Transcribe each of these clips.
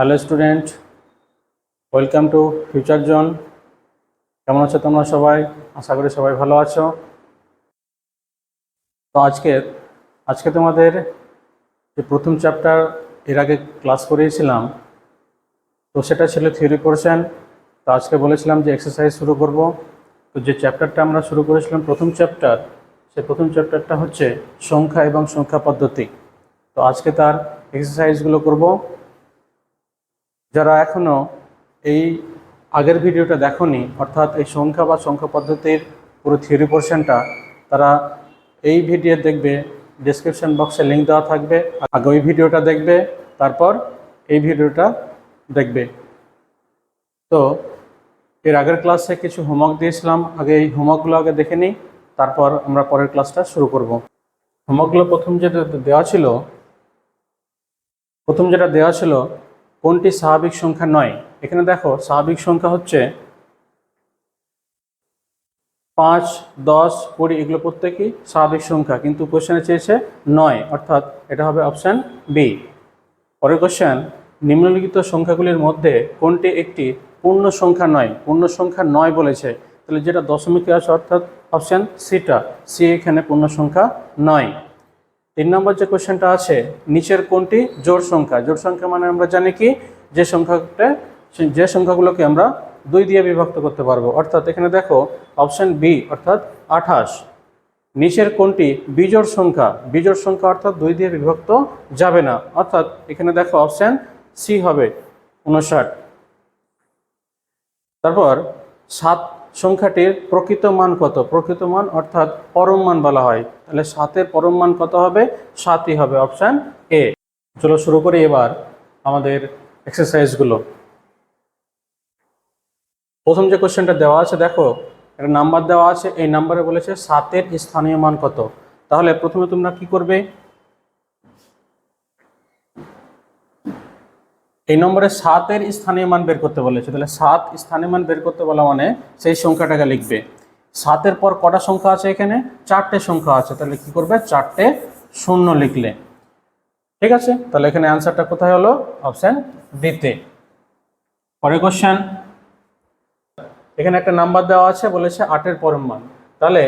Hello student, welcome to future zone. কেমন আছো তোমরা সবাই? আশা করি সবাই ভালো আছো। তো আজকে তোমাদের যে প্রথম চ্যাপ্টার এর আগে ক্লাস করিয়েছিলাম, তো সেটা ছিল থিওরি পোরশন। তো আজকে বলেছিলাম যে এক্সারসাইজ শুরু করব। তো যে চ্যাপ্টারটা আমরা শুরু করেছিলাম প্রথম চ্যাপ্টার, সেই প্রথম চ্যাপ্টারটা হচ্ছে সংখ্যা এবং সংখ্যা পদ্ধতি। তো আজকে তার এক্সারসাইজগুলো করব। যারা এখনও এই আগের ভিডিওটা দেখোনি, অর্থাৎ এই সংখ্যা বা সংখ্যা পদ্ধতির পুরো থিওরি পোরশনটা, তারা এই ভিডিও দেখবে, ডেসক্রিপশন বক্সে লিঙ্ক দেওয়া থাকবে। আগে ওই ভিডিওটা দেখবে, তারপর এই ভিডিওটা দেখবে। তো এর আগের ক্লাসে কিছু হোমওয়ার্ক দিয়েছিলাম, আগে এই হোমওয়ার্কগুলো আগে দেখে নিই, তারপর আমরা পরের ক্লাসটা শুরু করব। হোমওয়ার্কগুলো প্রথম যেটা দেওয়া ছিল কোনটি স্বাভাবিক সংখ্যা নয়। এখানে দেখো, স্বাভাবিক সংখ্যা হচ্ছে 5, 10, 20, এগুলো প্রত্যেকই স্বাভাবিক সংখ্যা, কিন্তু কোশ্চেনে চেয়েছে 9, অর্থাৎ এটা হবে অপশান বি। পরের কোশ্চেন, নিম্নলিখিত সংখ্যাগুলির মধ্যে কোনটি একটি পূর্ণ সংখ্যা নয়? পূর্ণ সংখ্যা নয় বলেছে, তাহলে যেটা দশমিকে আছে অর্থাৎ অপশান সি এখানে পূর্ণ সংখ্যা নয়। 3 নম্বর যে কোশ্চেনটা আছে, নিচের কোনটি জোড় সংখ্যা? জোড় সংখ্যা মানে আমরা জানি কি, যে সংখ্যাগুলোকে আমরা 2 দিয়ে বিভক্ত করতে পারবো, অর্থাৎ এখানে দেখো অপশান বি অর্থাৎ 28। নিচের কোনটি বিজোড় সংখ্যা? বিজোড় সংখ্যা অর্থাৎ 2 দিয়ে বিভক্ত যাবে না, অর্থাৎ এখানে দেখো অপশান সি হবে 59। তারপর 7 সংখ্যাটির প্রকৃত মান কত? প্রকৃত মান অর্থাৎ পরম মান বলা হয়, তাহলে 7-এর পরম মান কত হবে? 7ই হবে, অপশান এ। চলো শুরু করি এবার আমাদের এক্সারসাইজগুলো। প্রথম যে কোশ্চেনটা দেওয়া আছে, দেখো একটা নাম্বার দেওয়া আছে, এই নাম্বারে বলেছে 7-এর স্থানীয় মান কত। তাহলে প্রথমে তোমরা কি করবে, এই নম্বরে 7-এর স্থানীয় মান বের করতে বলেছে, তাহলে 7 স্থানীয় মান বের করতে বলা মানে সেই সংখ্যাটাকে লিখবে। 7-এর পর কটা সংখ্যা আছে? এখানে 4টে সংখ্যা আছে, তাহলে কি করবে? 4টে শূন্য লিখলে। ঠিক আছে, তাহলে এখানে অ্যান্সারটা কোথায় হলো? অপশান ডিতে। পরের কোশ্চেন, এখানে একটা নাম্বার দেওয়া আছে, বলেছে 8-এর পরম মান। তাহলে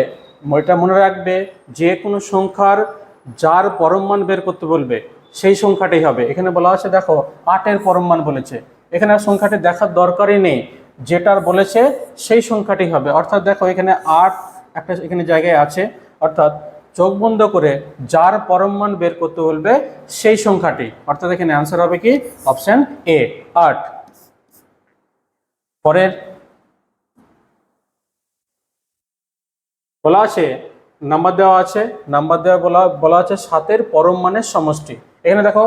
এটা মনে রাখবে, যে কোনো সংখ্যার যার পরম মান বের করতে বলবে সেই সংখ্যাটাই হবে। এখানে বলা আছে, দেখো 8-এর পরম মান বলেছে, এখানে আর সংখ্যাটি দেখার দরকারই নেই, যেটার বলেছে সেই সংখ্যাটি হবে। অর্থাৎ দেখো এখানে 8 একটা এখানে জায়গায় আছে, অর্থাৎ চোখ বন্ধ করে যার পরম মান বের করতে বলবে সেই সংখ্যাটি, অর্থাৎ এখানে অ্যান্সার হবে কি? Option A, 8। পরের বলা আছে, নাম্বার দেওয়া আছে, নাম্বার দেওয়া বলা আছে 7-এর পরম মানের সমষ্টি। এখানে দেখো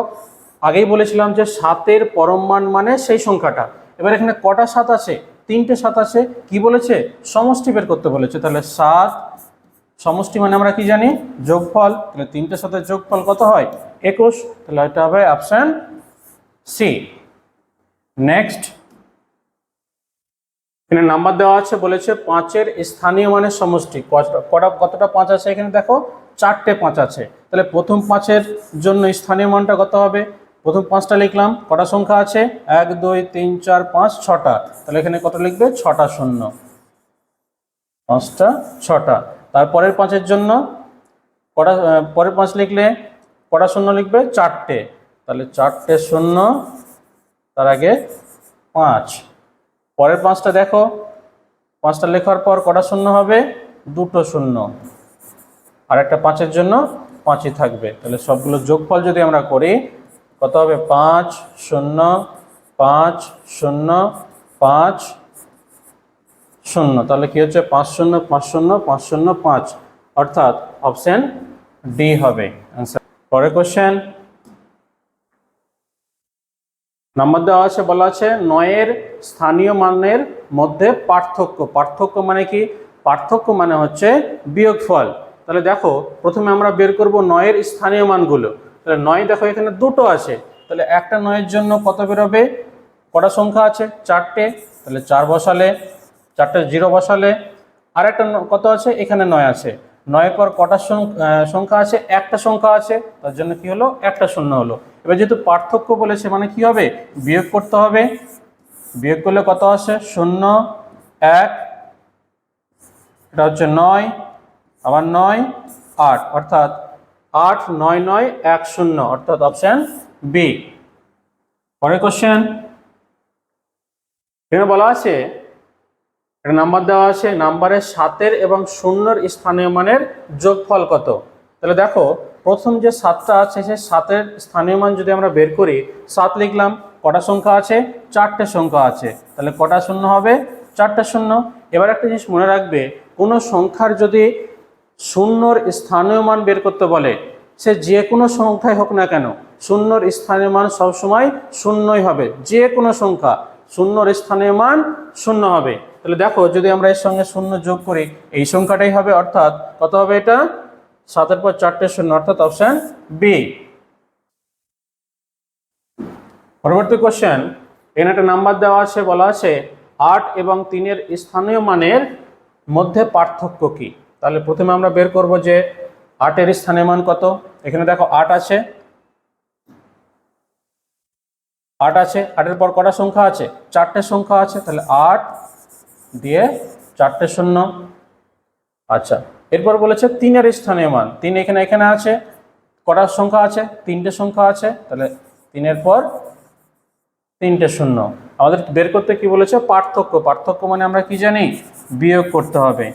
আগেই বলেছিলাম যে 7-এর পরম মান মানে সেই সংখ্যাটা। এবার এখানে কটা 7 আছে? 3টে 7 আছে। কি বলেছে? সমষ্টি বের করতে বলেছে। তাহলে 7 সমষ্টি মানে আমরা কি জানি? যোগফল। তাহলে 3টে 7-এর যোগফল কত হয়? 21। তাহলে এটা হবে অপশান সি। নেক্সট, এখানে নাম্বার দেওয়া আছে, বলেছে 5-এর স্থানীয় মানের সমষ্টি। কতটা 5 আছে? এখানে দেখো 4টে 5 আছে, তাহলে প্রথম 5-এর জন্য স্থানীয় মানটা কত হবে? প্রথম 5টা লিখলাম, কটা সংখ্যা আছে? 1, 2, 3, 4, 5, 6টা। তাহলে এখানে কত লিখবে? 6টা শূন্য, 5টা 6টা। তারপরের 5-এর জন্য পরের 5 লিখলে কটা শূন্য লিখবে? 4টে, তাহলে 4টে শূন্য, তার আগে 5। পরের 5টা দেখো, 5টা লেখার পর কটা শূন্য হবে? 2টো শূন্য, আর একটা 5-এর জন্য 5ই থাকবে। তাহলে সবগুলো যোগফল যদি আমরা করি কত হবে? 5, 0, 5, 0, 5, 0। তাহলে কি হচ্ছে? 5, 0, 5, 0, 5, 0, 5, অর্থাৎ অপশান ডি হবে অ্যান্সার। পরের কোশ্চেন, নাম্বার দেওয়া আছে, বলা আছে 9-এর স্থানীয় মানের মধ্যে পার্থক্য। পার্থক্য মানে কি? পার্থক্য মানে হচ্ছে বিয়োগফল। তাহলে দেখো প্রথমে আমরা বের করব 9-এর স্থানীয় মানগুলো। তাহলে 9 দেখো এখানে 2টো আছে, তাহলে একটা 9-এর জন্য কত বেরোবে? কটা সংখ্যা আছে? 4টে, তাহলে 4 বসালে, 4টে 0 বসালে। আর একটা কত আছে? এখানে 9 আছে, 9-এর পর কটা সংখ্যা আছে? একটা সংখ্যা আছে, তার জন্য কি হলো? একটা শূন্য হলো। এবার যেহেতু পার্থক্য বলেছে মানে কি হবে, বিয়োগ করতে হবে। বিয়োগ করলে কত আসে, 0 1, এটা হচ্ছে 9, আবার 9 8, অর্থাৎ 8 9 9 1 0, অর্থাৎ অপশন বি। পরের কোশ্চেন, এখানে বলা আছে, একটা নাম্বার দেওয়া আছে, নাম্বারের 7 এবং 0 স্থানীয় মানের যোগফল কত। তাহলে দেখো প্রথম যে 7টা আছে সেই 7-এর স্থানীয় মান যদি আমরা বের করি, 7 লিখলাম, কটা সংখ্যা আছে, 4টে সংখ্যা আছে, তাহলে কটা শূন্য হবে, 4টে শূন্য। এবার একটা জিনিস মনে রাখবে, কোনো সংখ্যার যদি 0-র স্থানীয় মান বের করতে বলে, সে যে কোনো সংখ্যাই হোক না কেন, 0-র স্থানীয় মান সবসময় শূন্যই হবে। যে কোনো সংখ্যা 0-র স্থানীয় মান 0 হবে। তাহলে দেখো যদি আমরা এর সঙ্গে 0 যোগ করি, এই সংখ্যাটাই হবে, অর্থাৎ কত হবে এটা, 7-এর পর 4টে শূন্য, অর্থাৎ অপশন বি। পরবর্তী কোশ্চেন, এখানে একটা নাম্বার দেওয়া আছে, বলা আছে 8 এবং 3-এর স্থানীয় মানের মধ্যে পার্থক্য কি। তাহলে প্রথমে আমরা বের করব যে 8-এর স্থানীয় মান কত। এখানে দেখো 8 আছে, 8 আছে, 8-এর পর কটা সংখ্যা আছে, 4টে সংখ্যা আছে, তাহলে 8 দিয়ে 4টে শূন্য। আচ্ছা, এরপর বলেছে 3-এর স্থানীয় মান, 3 এখানে আছে, কটা সংখ্যা আছে, 3টে সংখ্যা আছে, তাহলে 3-এর পর 3টে শূন্য। আমাদের বের করতে কি বলেছে, পার্থক্য। পার্থক্য মানে আমরা কি জানি, বিয়োগ করতে হবে।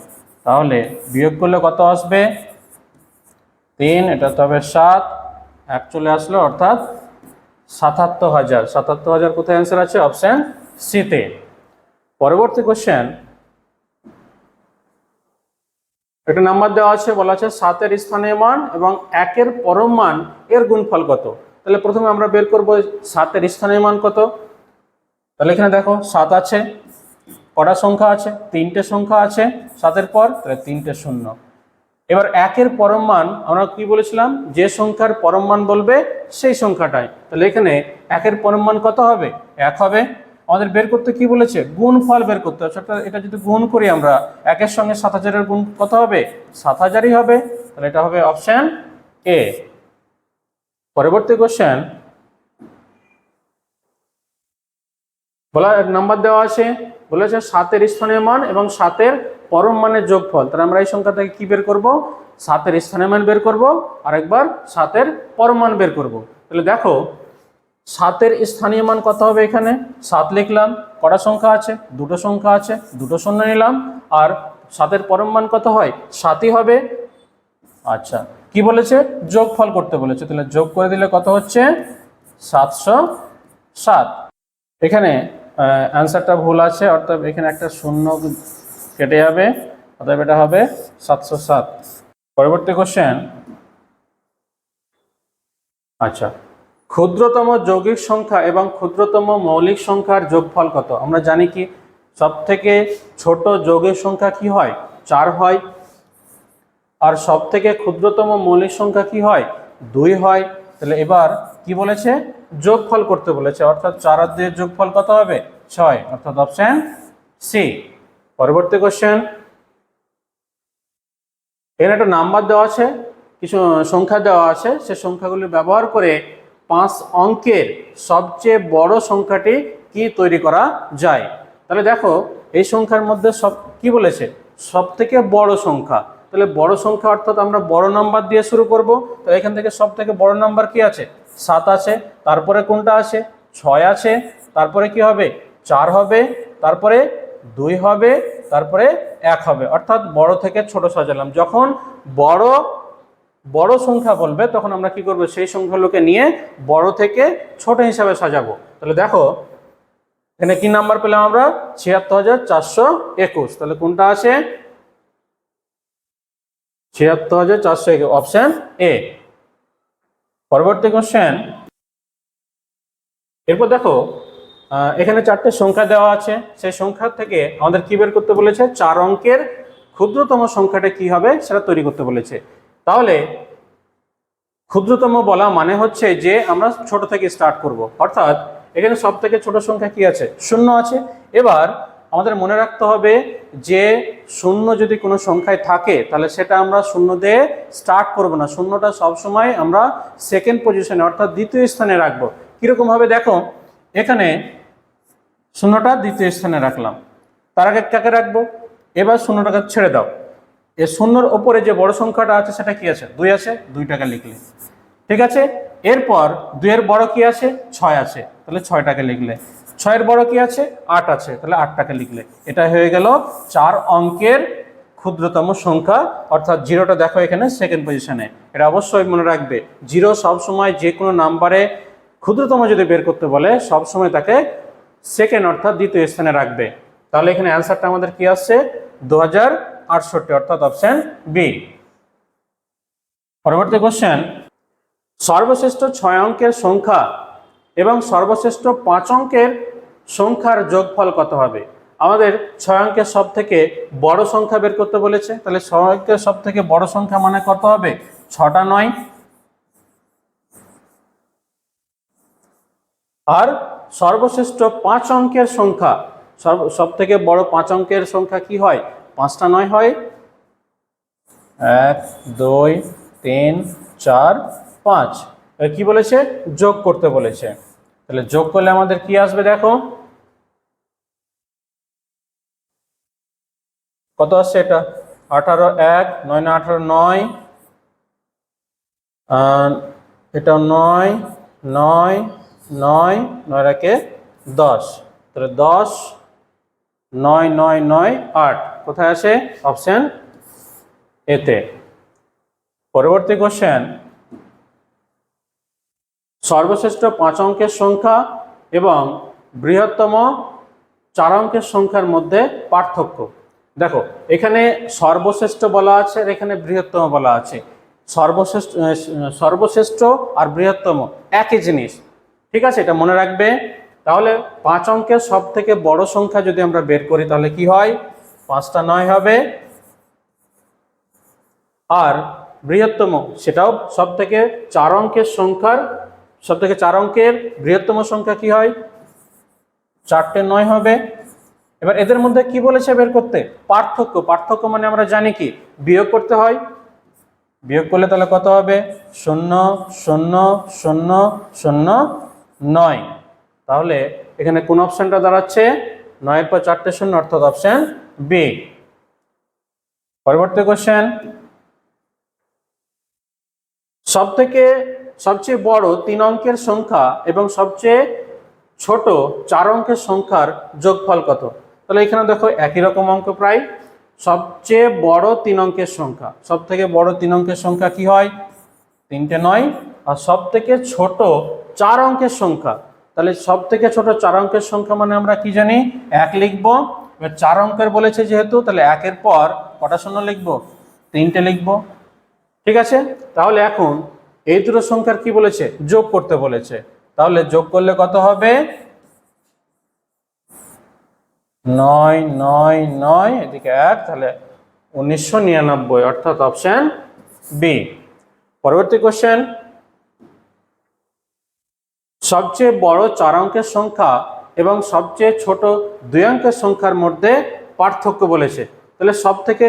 তাহলে বিয়োগ করলে কত আসবে, 3, এটা তো হবে 7, 1 চলে আসলো, অর্থাৎ 77,000। 77,000 কোথায় অ্যান্সার আছে, অপশন সিতে। পরবর্তী কোশ্চেন, একটা নাম্বার দেওয়া আছে, বলা আছে 7-এর স্থানীয় মান এবং 1-এর পরম মান এর গুণফল কত। তাহলে প্রথমে আমরা বের করব 7-এর স্থানীয় মান কত। তাহলে এখানে দেখো 7 আছে, কটা সংখ্যা আছে, 3টে সংখ্যা আছে 7-এর পর, তাহলে 3টে শূন্য। এবার 1-এর পরম মান আমরা কি বলেছিলাম, যে সংখ্যার পরম মান বলবে সেই সংখ্যাটাই। তাহলে এখানে 1-এর পরম মান কত হবে, 1 হবে। আমাদের বের করতে কি বলেছে, গুণফল বের করতে হবে। অর্থাৎ এটা যদি গুণ করি আমরা, 1-এর সঙ্গে 7,000-এর গুণ কত হবে, 7,000ই হবে। তাহলে এটা হবে অপশন এ। পরবর্তী কোশ্চেন, বলা নাম্বার দেওয়া আছে, বলেছে 7-এর স্থানীয় মান এবং 7-এর পরম মানের যোগফল। তাহলে আমরা এই সংখ্যা থেকে কি বের করব, 7-এর স্থানীয় মান বের করব, আরেকবার 7-এর পরম মান বের করব। তাহলে দেখো 7-এর স্থানীয় মান কত হবে, এখানে 7 লিখলাম, কটা সংখ্যা আছে, দুটো সংখ্যা আছে, দুটো শূন্য নিলাম, আর 7-এর পরম মান কত হয়, 7ই হবে। আচ্ছা, কি বলেছে, যোগফল করতে বলেছে, তাহলে যোগ করে দিলে কত হচ্ছে, 707। এখানে অ্যান্সারটা ভুল আছে, অর্থাৎ এখানে একটা শূন্য কেটে যাবে, অর্থাৎ এটা হবে 707। পরবর্তী কোশ্চেন, আচ্ছা, ক্ষুদ্রতম যৌগিক সংখ্যা এবং ক্ষুদ্রতম মৌলিক সংখ্যার যোগফল কত। আমরা জানি কি, সব থেকে ছোট যৌগিক সংখ্যা কি হয়, 4 হয়, আর সব থেকে ক্ষুদ্রতম মৌলিক সংখ্যা কি হয়, 2 হয়। তাহলে এবার কি বলেছে, যোগফল করতে বলেছে, অর্থাৎ 4 আর 2 এর যোগফল কত হবে, 6, অর্থাৎ অপশন সি। পরবর্তী কোশ্চেন, এখানে একটা নাম্বার দেওয়া আছে, কিছু সংখ্যা দেওয়া আছে, সে সংখ্যাগুলি ব্যবহার করে 5 অঙ্কের সবচেয়ে বড় সংখ্যাটি কি তৈরি করা যায়। তাহলে দেখো এই সংখ্যার মধ্যে সব কি বলেছে, সব থেকে বড় সংখ্যা। তাহলে বড় সংখ্যা অর্থাৎ আমরা বড় নাম্বার দিয়ে শুরু করব। তো এখান থেকে সব থেকে বড় নাম্বার কি আছে, 7 আছে, তারপরে কোনটা আছে, 6 আছে, তারপরে কি হবে, 4 হবে, তারপরে 2 হবে, তারপরে 1 হবে। অর্থাৎ বড় থেকে ছোট সাজালাম। যখন বড় সংখ্যা বলবে তখন আমরা কি করব, সেই সংখ্যাগুলোকে নিয়ে বড় থেকে ছোট হিসাবে সাজাবো। তাহলে দেখো এখানে কি নাম্বার পেলাম আমরা, 76,421। তাহলে কোনটা আছে, 76,421, অপশন এ। পরবর্তী কোশ্চেন, এরপর দেখো এখানে 4টে সংখ্যা দেওয়া আছে, সেই সংখ্যা থেকে আমাদের কি বের করতে বলেছে, 4 অঙ্কের ক্ষুদ্রতম সংখ্যাটা কি হবে সেটা তৈরি করতে বলেছে। তাহলে ক্ষুদ্রতম বলা মানে হচ্ছে যে আমরা ছোট থেকে স্টার্ট করব, অর্থাৎ এখানে সব থেকে ছোট সংখ্যা কি আছে, 0 আছে। এবার আমাদের মনে রাখতে হবে যে শূন্য যদি কোনো সংখ্যায় থাকে তাহলে সেটা আমরা শূন্য দিয়ে স্টার্ট করব না, শূন্যটা সবসময় আমরা সেকেন্ড পজিশনে অর্থাৎ দ্বিতীয় স্থানে রাখবো। কীরকমভাবে দেখো, এখানে শূন্যটা দ্বিতীয় স্থানে রাখলাম, তার আগে কাকে রাখবো, এবার শূন্যটাকে ছেড়ে দাও, এ শূন্যর ওপরে যে বড় সংখ্যাটা আছে সেটা কি আছে, 2 আছে, 2 টাকা লিখলে, ঠিক আছে। এরপর 2 এর বড় কি আছে, 6 আছে, তাহলে 6 টাকা লিখলে। 6 এর বড় কি আছে, 8 আছে, তাহলে 8 টাকা লিখলে। এটা হয়ে গেল 4 অঙ্কের ক্ষুদ্রতম সংখ্যা, অর্থাৎ জিরোটা দেখো এখানে সেকেন্ড পজিশনে। এটা অবশ্যই মনে রাখবে, জিরো সবসময় যে কোনো নাম্বারে ক্ষুদ্রতম যদি বের করতে বলে সবসময় তাকে সেকেন্ড অর্থাৎ দ্বিতীয় স্থানে রাখবে। তাহলে এখানে অ্যান্সারটা আমাদের কি আসছে, 2068, অর্থাৎ অপশন বি। পরবর্তী কোশ্চেন, সর্বশ্রেষ্ঠ 6 অঙ্কের সংখ্যা এবং সর্বশ্রেষ্ঠ 5 অঙ্কের সংখ্যার যোগফল কত হবে? আমাদের 6 অঙ্কের সব থেকে বড় সংখ্যা বের করতে বলেছে, তাহলে 6 অঙ্কের সব থেকে বড় সংখ্যা মানে কত হবে, 6টা 9। আর সর্বশ্রেষ্ঠ 5 অঙ্কের সংখ্যা, সব থেকে বড় 5 অঙ্কের সংখ্যা কি হয়, 5টা 9 হয়। 1 2 3 4 5, কি বলেছে, যোগ করতে বলেছে। তাহলে যোগ করলে আমাদের কি আসবে দেখো, কত আসছে, এটা 18 1 9 9 18 9, এটা 9 9 9 9 রাখে 10, তাহলে 10 9 9 9 8, কোথায় আছে, অপশন এতে। পরবর্তী কোশ্চেন, সর্বশ্রেষ্ঠ 5 অঙ্কের সংখ্যা এবং বৃহত্তম 4 অঙ্কের সংখ্যার মধ্যে পার্থক্য। দেখো এখানে সর্বশ্রেষ্ঠ বলা আছে আর এখানে বৃহত্তম বলা আছে। সর্বশ্রেষ্ঠ আর বৃহত্তম একই জিনিস, ঠিক আছে, এটা মনে রাখবে। তাহলে 5 অঙ্কের সব থেকে বড় সংখ্যা যদি আমরা বের করি তাহলে কি হয়, 5টা 9 হবে। আর বৃহত্তম সেটাও সব থেকে 4 অঙ্কের সংখ্যার, সব থেকে 4 অঙ্কের বৃহত্তম সংখ্যা কি হয়, 4টে 9 হবে। এবার এদের মধ্যে কি বলেছে বের করতে, পার্থক্য। পার্থক্য মানে আমরা জানি কি, বিয়োগ করতে হয়। বিয়োগ করলে তাহলে কত হবে, 0 0 0 0 9। তাহলে এখানে কোন অপশনটা দাঁড়াচ্ছে, 9 এর পর 4টে 0, অর্থাৎ অপশন বি। পরবর্তী কোশ্চেন, সবচেয়ে বড় 3 অঙ্কের সংখ্যা এবং সবচেয়ে ছোট 4 অঙ্কের সংখ্যার যোগফল কত? তাহলে এখানে দেখো একই রকম অঙ্ক প্রায়। সবচেয়ে বড় 3 অঙ্কের সংখ্যা, সব থেকে বড় 3 অঙ্কের সংখ্যা কি হয়, 3টে 9। আর সব থেকে ছোট 4 অঙ্কের সংখ্যা, তাহলে সব থেকে ছোট 4 অঙ্কের সংখ্যা মানে আমরা কি জানি, 1 লিখবো। এবার 4 অঙ্কের বলেছে যেহেতু, তাহলে 1-এর পর কটা শূন্য লিখবো, 3টে লিখবো, ঠিক আছে। তাহলে এখন এই দুটো সংখ্যার কি বলেছে, যোগ করতে বলেছে। তাহলে যোগ করলে কত হবে, 9 9 9, এদিকে 1, তাহলে 1999, অর্থাৎ অপশন বি। পরবর্তী কোশ্চেন, সবচেয়ে বড় 4 অঙ্কের সংখ্যা এবং সবচেয়ে ছোট 2 অঙ্কের সংখ্যার মধ্যে পার্থক্য বলেছে। তাহলে সব থেকে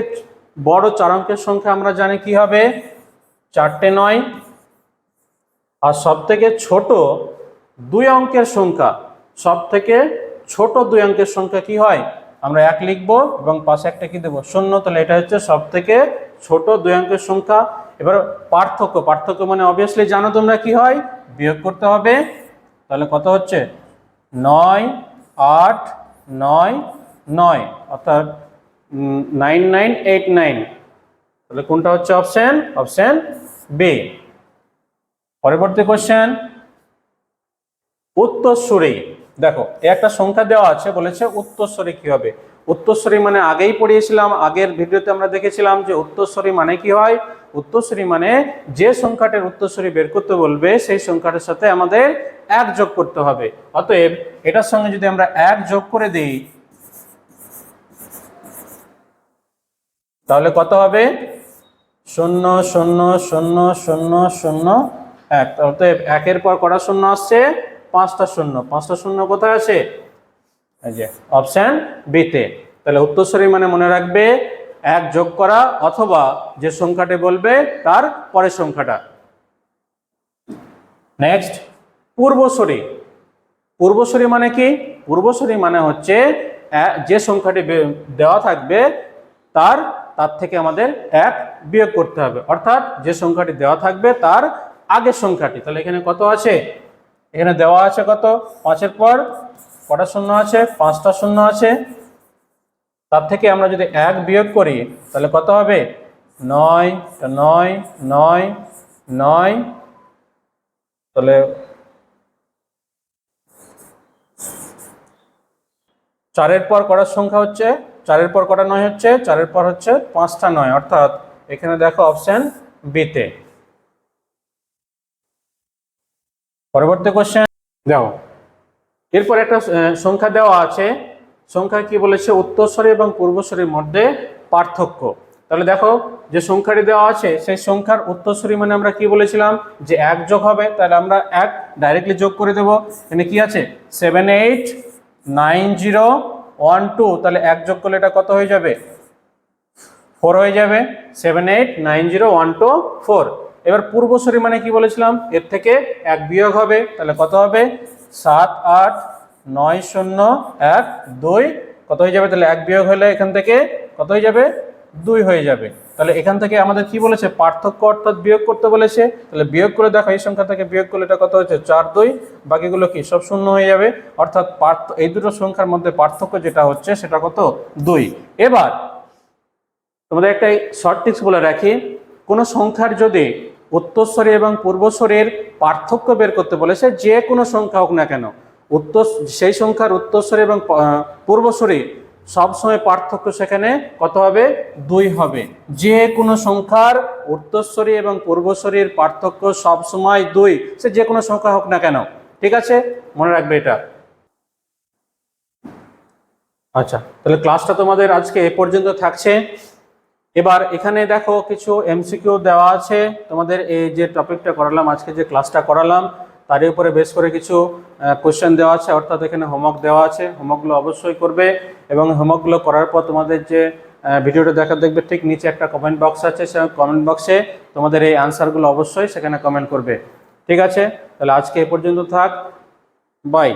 বড় 4 অঙ্কের সংখ্যা আমরা জানি কি হবে, 4টে 9। আর সব থেকে ছোট 2 অঙ্কের সংখ্যা, সব থেকে ছোট 2 অঙ্কের সংখ্যা কি হয়, আমরা 1 লিখবো এবং পাশে একটা কি দেবো, 0। তাহলে এটা হচ্ছে সব থেকে ছোট 2 অঙ্কের সংখ্যা। এবার পার্থক্য মানে অবভিয়াসলি জানো তোমরা কি হয়, বিয়োগ করতে হবে। তাহলে কত হচ্ছে, 9 8 9 9, অর্থাৎ 9989। তাহলে কোনটা হচ্ছে অপশন বি। পরবর্তী কোশ্চেন, উত্তরসূরি। দেখো একটা সংখ্যা দেওয়া আছে, বলেছে উত্তরসূরি কি হবে। উত্তরসূরি মানে আগেই পড়িয়েছিলাম, আগের ভিডিওতে আমরা দেখেছিলাম যে উত্তরসূরি মানে কি হয়। উত্তরসূরি মানে যে সংখ্যাটার উত্তরসূরি বের করতে বলবে সেই সংখ্যাটার সাথে আমাদের 1 যোগ করতে হবে। অতএব এটার সঙ্গে যদি আমরা 1 যোগ করে দিই তাহলে কত হবে, 0 0 0 0 0 1। অতএব 1-এর পর কটা শূন্য আসছে, 5টা শূন্য। 5টা শূন্য কোথায় আছে, এই যে অপশন বিতে। তাহলে উত্তরসূরি মানে মনে রাখবে 1 যোগ করা অথবা যে সংখ্যাটি বলবে তার পরের সংখ্যাটা। নেক্সট পূর্বসূরি। পূর্বসূরি মানে কি? পূর্বসূরি মানে হচ্ছে যে সংখ্যাটি দেওয়া থাকবে তার থেকে আমাদের 1 বিয়োগ করতে হবে, অর্থাৎ যে সংখ্যাটি দেওয়া থাকবে তার আগের সংখ্যাটি। তাহলে এখানে কত আছে? এখানে দেওয়া আছে কত? 5-এর পর কটা শূন্য আছে? 5টা শূন্য আছে। তার থেকে আমরা যদি 1 বিয়োগ করি তাহলে কত হবে? 9, 9, 9, 9। তাহলে 4-এর পর কটার সংখ্যা হচ্ছে? 4-এর পর কটা 9 হচ্ছে? 4-এর পর হচ্ছে 5টা 9, অর্থাৎ এখানে দেখো অপশন বিতে। পরবর্তী কোশ্চেন দাও। এরপর একটা সংখ্যা দেওয়া আছে, সংখ্যা কি বলেছে? উত্তরসূরি এবং পূর্বসূরির মধ্যে পার্থক্য। তাহলে দেখো যে সংখ্যাটি দেওয়া আছে সেই সংখ্যার উত্তরসূরি মানে আমরা কি বলেছিলাম যে 1 যোগ হবে, তাহলে আমরা 1 ডাইরেক্টলি যোগ করে দেব। এখানে কি আছে? 789012, তাহলে 1 যোগ করলে এটা কত হয়ে যাবে? 4 হয়ে যাবে। 789012 4। এবার পূর্বসূরি মানে কি বলেছিলাম? এর থেকে 1 বিয়োগ হবে, তাহলে কত হবে? 789012 কত হয়ে যাবে? তাহলে 1 বিয়োগ হলে এখান থেকে কত হয়ে যাবে? 2 হয়ে যাবে। তাহলে এখান থেকে আমাদের কি বলেছে? পার্থক্য অর্থাৎ বিয়োগ করতে বলেছে। তাহলে বিয়োগ করে দেখো এই সংখ্যা থেকে বিয়োগ করলে এটা কত হচ্ছে? 4 2, বাকিগুলো কি সব শূন্য হয়ে যাবে, অর্থাৎ এই দুটো সংখ্যার মধ্যে পার্থক্য যেটা হচ্ছে সেটা কত? 2। এবার তোমাদের একটা শর্ট ট্রিক্স বলে রাখি, কোনো সংখ্যার যদি উত্তরসূরি এবং পূর্বসূরির পার্থক্য বের করতে বলেছে, যে কোনো সংখ্যা হোক না কেন, সেই সংখ্যার উত্তরসূরি এবং পূর্বসূরি সবসময় পার্থক্য সেখানে কত হবে? 2 হবে। যে কোনো সংখ্যার উত্তরসূরি এবং পূর্বসূরির পার্থক্য সবসময় 2, সে যে কোনো সংখ্যা হোক না কেন। ঠিক আছে, মনে রাখবে এটা। আচ্ছা, তাহলে ক্লাসটা তোমাদের আজকে এ পর্যন্ত থাকছে। এবার এখানে দেখো কিছু এমসিকিউ দেওয়া আছে তোমাদের। এই যে টপিকটা করালাম, আজকে যে ক্লাসটা করালাম তারই উপরে বেস করে কিছু কোশ্চেন দেওয়া আছে, অর্থাৎ এখানে হোমওয়ার্ক দেওয়া আছে। হোমওয়ার্কগুলো অবশ্যই করবে এবং হোমওয়ার্কগুলো করার পর তোমাদের যে ভিডিওটা দেখবে ঠিক নিচে একটা কমেন্ট বক্স আছে, সেই কমেন্ট বক্সে তোমাদের এই আনসারগুলো অবশ্যই সেখানে কমেন্ট করবে। ঠিক আছে, তাহলে আজকে এ পর্যন্ত থাক। বাই।